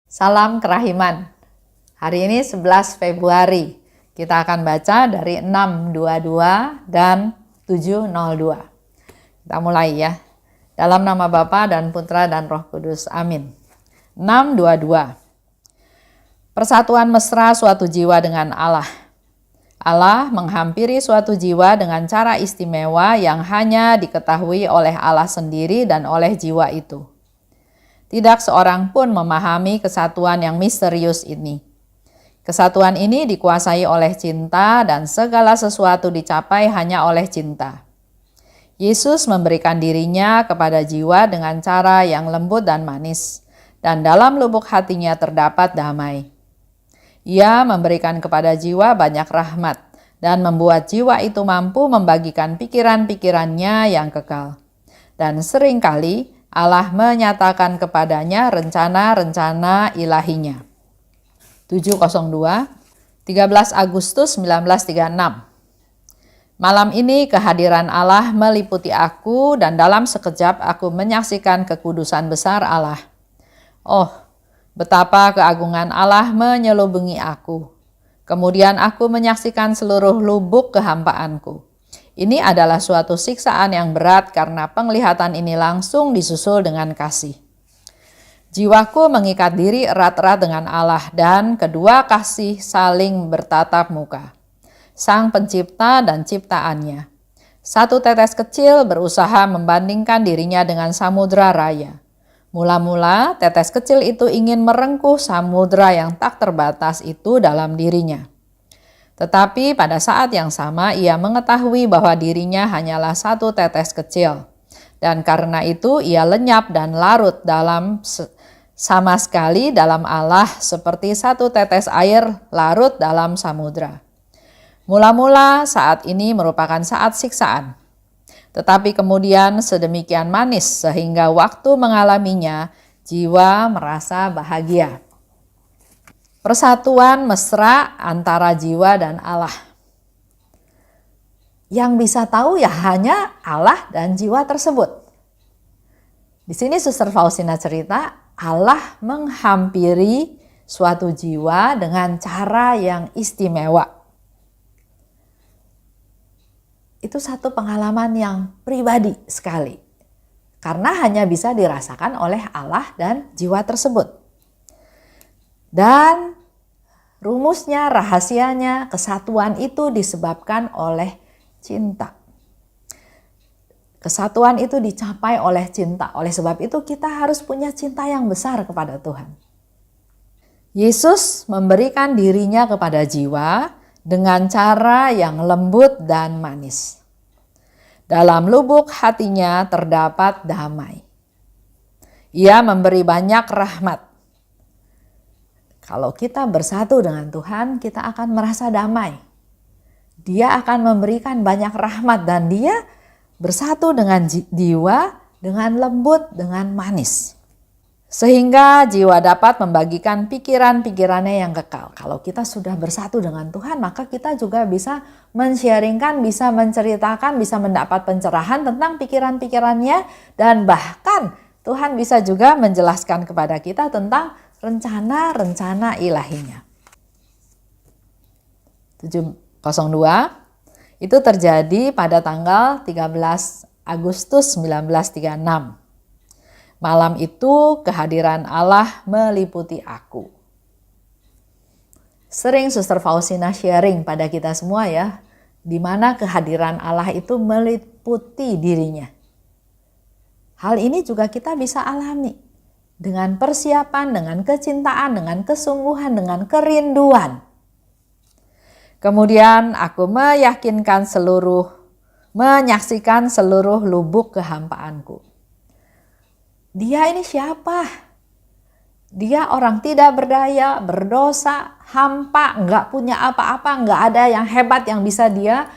Salam kerahiman. Hari ini 11 Februari. Kita akan baca dari 6:22 dan 7:02. Kita mulai ya. Dalam nama Bapa dan Putra dan Roh Kudus. Amin. 6:22. Persatuan mesra suatu jiwa dengan Allah. Allah menghampiri suatu jiwa dengan cara istimewa yang hanya diketahui oleh Allah sendiri dan oleh jiwa itu. Tidak seorang pun memahami kesatuan yang misterius ini. Kesatuan ini dikuasai oleh cinta dan segala sesuatu dicapai hanya oleh cinta. Yesus memberikan dirinya kepada jiwa dengan cara yang lembut dan manis, dan dalam lubuk hatinya terdapat damai. Ia memberikan kepada jiwa banyak rahmat dan membuat jiwa itu mampu membagikan pikiran-pikirannya yang kekal. Dan seringkali Allah menyatakan kepadanya rencana-rencana ilahinya. 7:02, 13 Agustus 1936. Malam ini kehadiran Allah meliputi aku dan dalam sekejap aku menyaksikan kekudusan besar Allah. Oh, betapa keagungan Allah menyelubungi aku. Kemudian aku menyaksikan seluruh lubuk kehampaanku. Ini adalah suatu siksaan yang berat karena penglihatan ini langsung disusul dengan kasih. Jiwaku mengikat diri erat-erat dengan Allah dan kedua kasih saling bertatap muka. Sang Pencipta dan ciptaannya. Satu tetes kecil berusaha membandingkan dirinya dengan samudra raya. Mula-mula tetes kecil itu ingin merengkuh samudra yang tak terbatas itu dalam dirinya. Tetapi pada saat yang sama ia mengetahui bahwa dirinya hanyalah satu tetes kecil. Dan karena itu ia lenyap dan larut sama sekali dalam Allah seperti satu tetes air larut dalam samudra. Mula-mula saat ini merupakan saat siksaan. Tetapi kemudian sedemikian manis sehingga waktu mengalaminya jiwa merasa bahagia. Persatuan mesra antara jiwa dan Allah. Yang bisa tahu ya hanya Allah dan jiwa tersebut. Di sini Suster Faustina cerita, Allah menghampiri suatu jiwa dengan cara yang istimewa. Itu satu pengalaman yang pribadi sekali. Karena hanya bisa dirasakan oleh Allah dan jiwa tersebut. Dan rumusnya, rahasianya, kesatuan itu disebabkan oleh cinta. Kesatuan itu dicapai oleh cinta. Oleh sebab itu kita harus punya cinta yang besar kepada Tuhan. Yesus memberikan dirinya kepada jiwa dengan cara yang lembut dan manis. Dalam lubuk hatinya terdapat damai. Ia memberi banyak rahmat. Kalau kita bersatu dengan Tuhan, kita akan merasa damai. Dia akan memberikan banyak rahmat dan dia bersatu dengan jiwa, dengan lembut, dengan manis. Sehingga jiwa dapat membagikan pikiran-pikirannya yang kekal. Kalau kita sudah bersatu dengan Tuhan, maka kita juga bisa men-sharingkan, bisa menceritakan, bisa mendapat pencerahan tentang pikiran-pikirannya. Dan bahkan Tuhan bisa juga menjelaskan kepada kita tentang rencana-rencana ilahinya. 7:02 itu terjadi pada tanggal 13 Agustus 1936. Malam itu kehadiran Allah meliputi aku. Sering Suster Faustina sharing pada kita semua ya, di mana kehadiran Allah itu meliputi dirinya. Hal ini juga kita bisa alami. Dengan persiapan, dengan kecintaan, dengan kesungguhan, dengan kerinduan. Kemudian aku menyaksikan seluruh lubuk kehampaanku. Dia ini siapa? Dia orang tidak berdaya, berdosa, hampa, nggak punya apa-apa, nggak ada yang hebat yang bisa dia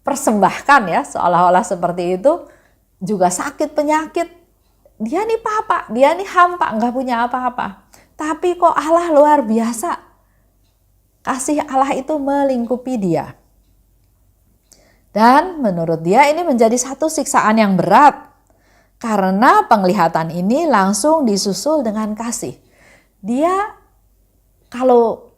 persembahkan ya, seolah-olah seperti itu. Juga sakit penyakit. Dia nih papa, dia nih hampa, nggak punya apa-apa. Tapi kok Allah luar biasa. Kasih Allah itu melingkupi dia. Dan menurut dia ini menjadi satu siksaan yang berat. Karena penglihatan ini langsung disusul dengan kasih. dia kalau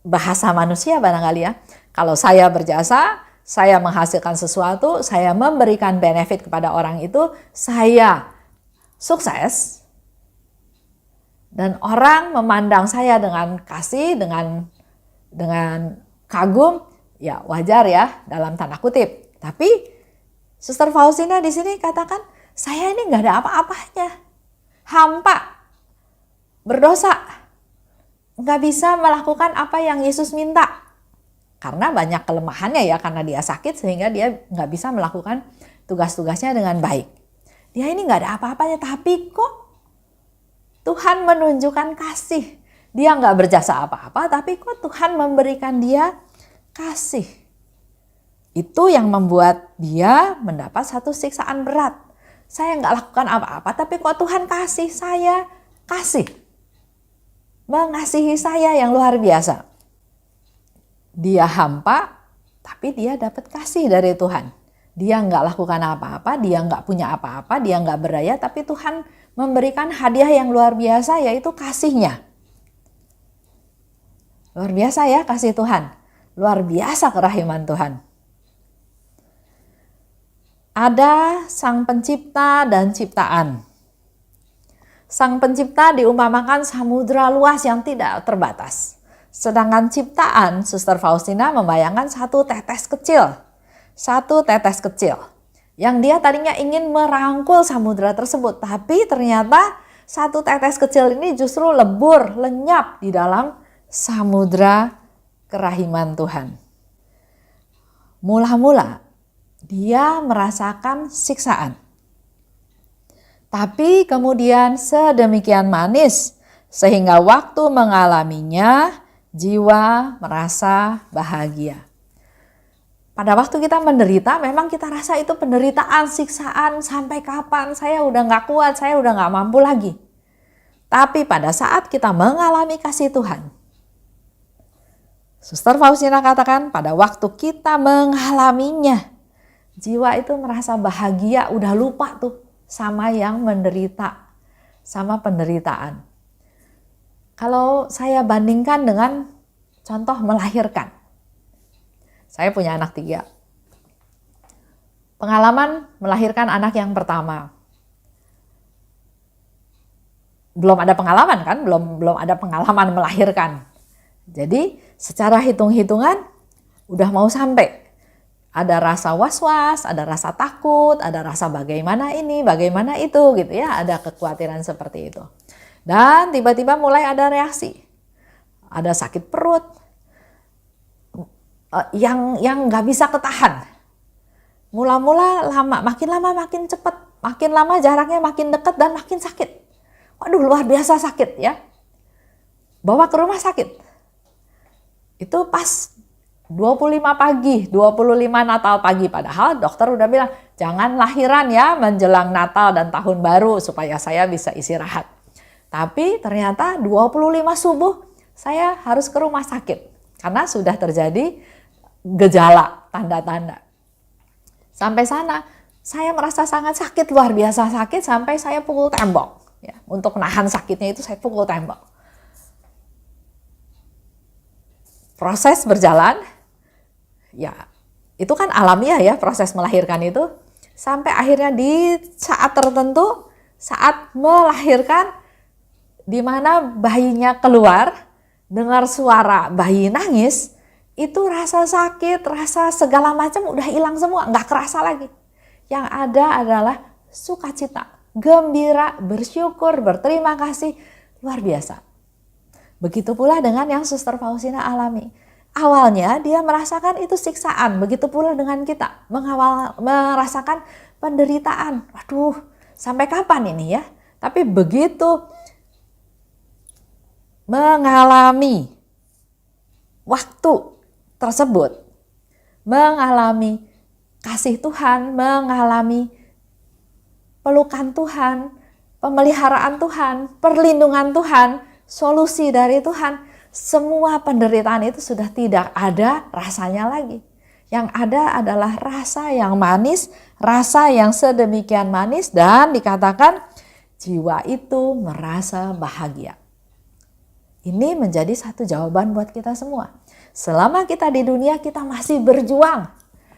bahasa manusia barangkali ya, kalau saya berjasa, saya menghasilkan sesuatu, saya memberikan benefit kepada orang itu, saya sukses, dan orang memandang saya dengan kasih, dengan kagum, ya wajar ya dalam tanda kutip. Tapi Suster Faustina di sini katakan, saya ini nggak ada apa-apanya, hampa, berdosa, nggak bisa melakukan apa yang Yesus minta. Karena banyak kelemahannya ya, karena dia sakit sehingga dia nggak bisa melakukan tugas-tugasnya dengan baik. Dia ini nggak ada apa-apanya, tapi kok Tuhan menunjukkan kasih. Dia nggak berjasa apa-apa, tapi kok Tuhan memberikan dia kasih. Itu yang membuat dia mendapat satu siksaan berat. Saya nggak lakukan apa-apa, tapi kok Tuhan kasih saya kasih. Mengasihi saya yang luar biasa. Dia hampa, tapi dia dapat kasih dari Tuhan. Dia nggak lakukan apa-apa, dia nggak punya apa-apa, dia nggak berdaya, tapi Tuhan memberikan hadiah yang luar biasa, yaitu kasihnya. Luar biasa ya kasih Tuhan. Luar biasa kerahiman Tuhan. Ada Sang Pencipta dan ciptaan. Sang Pencipta diumpamakan samudra luas yang tidak terbatas. Sedangkan ciptaan, Suster Faustina membayangkan satu tetes kecil. Satu tetes kecil. Yang dia tadinya ingin merangkul samudra tersebut. Tapi ternyata satu tetes kecil ini justru lebur, lenyap di dalam samudra kerahiman Tuhan. Mula-mula dia merasakan siksaan. Tapi kemudian sedemikian manis sehingga waktu mengalaminya, jiwa merasa bahagia. Pada waktu kita menderita, memang kita rasa itu penderitaan, siksaan, sampai kapan, saya udah gak kuat, saya udah gak mampu lagi. Tapi pada saat kita mengalami kasih Tuhan, Suster Faustina katakan pada waktu kita mengalaminya, jiwa itu merasa bahagia, udah lupa tuh sama yang menderita, sama penderitaan. Kalau saya bandingkan dengan contoh melahirkan. Saya punya anak 3. Pengalaman melahirkan anak yang pertama. Belum ada pengalaman kan? Belum ada pengalaman melahirkan. Jadi secara hitung-hitungan udah mau sampai. Ada rasa was-was, ada rasa takut, ada rasa bagaimana ini, bagaimana itu gitu ya. Ada kekhawatiran seperti itu. Dan tiba-tiba mulai ada reaksi. Ada sakit perut yang nggak bisa ketahan. Mula-mula lama makin cepat, makin lama jaraknya makin dekat dan makin sakit. Waduh, luar biasa sakit ya. Bawa ke rumah sakit. Itu pas 25 pagi, 25 Natal pagi. Padahal dokter udah bilang, jangan lahiran ya menjelang Natal dan Tahun Baru supaya saya bisa istirahat. Tapi ternyata 25 subuh saya harus ke rumah sakit karena sudah terjadi gejala, tanda-tanda. Sampai sana saya merasa sangat sakit, luar biasa sakit sampai saya pukul tembok. Ya, untuk nahan sakitnya itu saya pukul tembok. Proses berjalan, ya itu kan alamiah ya proses melahirkan itu. Sampai akhirnya di saat tertentu, saat melahirkan, di mana bayinya keluar, dengar suara bayi nangis, itu rasa sakit, rasa segala macam udah hilang semua, nggak kerasa lagi. Yang ada adalah sukacita, gembira, bersyukur, berterima kasih, luar biasa. Begitu pula dengan yang Suster Faustina alami. Awalnya dia merasakan itu siksaan, begitu pula dengan kita, merasakan penderitaan. Waduh, sampai kapan ini ya? Tapi begitu mengalami waktu tersebut, mengalami kasih Tuhan, mengalami pelukan Tuhan, pemeliharaan Tuhan, perlindungan Tuhan, solusi dari Tuhan, semua penderitaan itu sudah tidak ada rasanya lagi. Yang ada adalah rasa yang manis, rasa yang sedemikian manis, dan dikatakan jiwa itu merasa bahagia. Ini menjadi satu jawaban buat kita semua. Selama kita di dunia, kita masih berjuang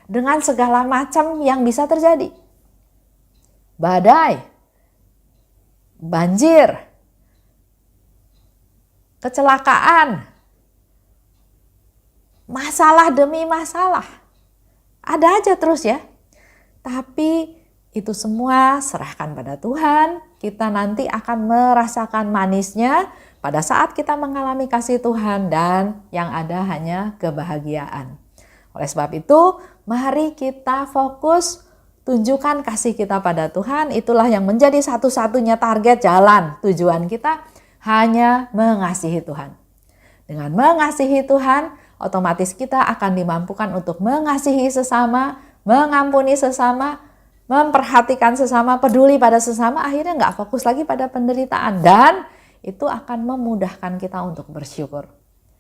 dengan segala macam yang bisa terjadi. Badai, banjir, kecelakaan, masalah demi masalah. Ada aja terus ya. Tapi itu semua serahkan pada Tuhan. Kita nanti akan merasakan manisnya pada saat kita mengalami kasih Tuhan, dan yang ada hanya kebahagiaan. Oleh sebab itu, mari kita fokus tunjukkan kasih kita pada Tuhan. Itulah yang menjadi satu-satunya target jalan tujuan kita, hanya mengasihi Tuhan. Dengan mengasihi Tuhan, otomatis kita akan dimampukan untuk mengasihi sesama, mengampuni sesama, memperhatikan sesama, peduli pada sesama. Akhirnya nggak fokus lagi pada penderitaan, dan itu akan memudahkan kita untuk bersyukur.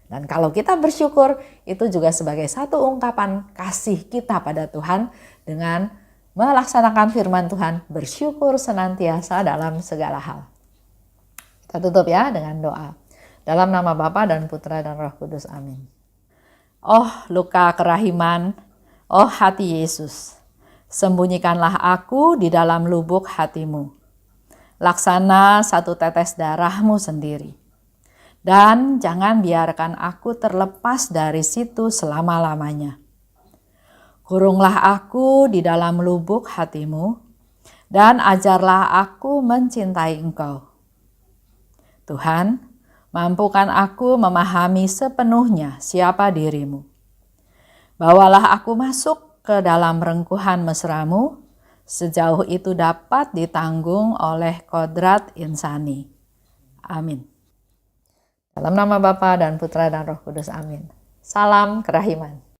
Dan kalau kita bersyukur, itu juga sebagai satu ungkapan kasih kita pada Tuhan dengan melaksanakan firman Tuhan, bersyukur senantiasa dalam segala hal. Kita tutup ya dengan doa. Dalam nama Bapa dan Putra dan Roh Kudus, amin. Oh luka kerahiman, oh hati Yesus, sembunyikanlah aku di dalam lubuk hatimu. Laksana satu tetes darahmu sendiri. Dan jangan biarkan aku terlepas dari situ selama-lamanya. Kurunglah aku di dalam lubuk hatimu, dan ajarlah aku mencintai Engkau. Tuhan, mampukan aku memahami sepenuhnya siapa dirimu. Bawalah aku masuk ke dalam rengkuhan mesramu, sejauh itu dapat ditanggung oleh kodrat insani. Amin. Dalam nama Bapa dan Putra dan Roh Kudus, amin. Salam kerahiman.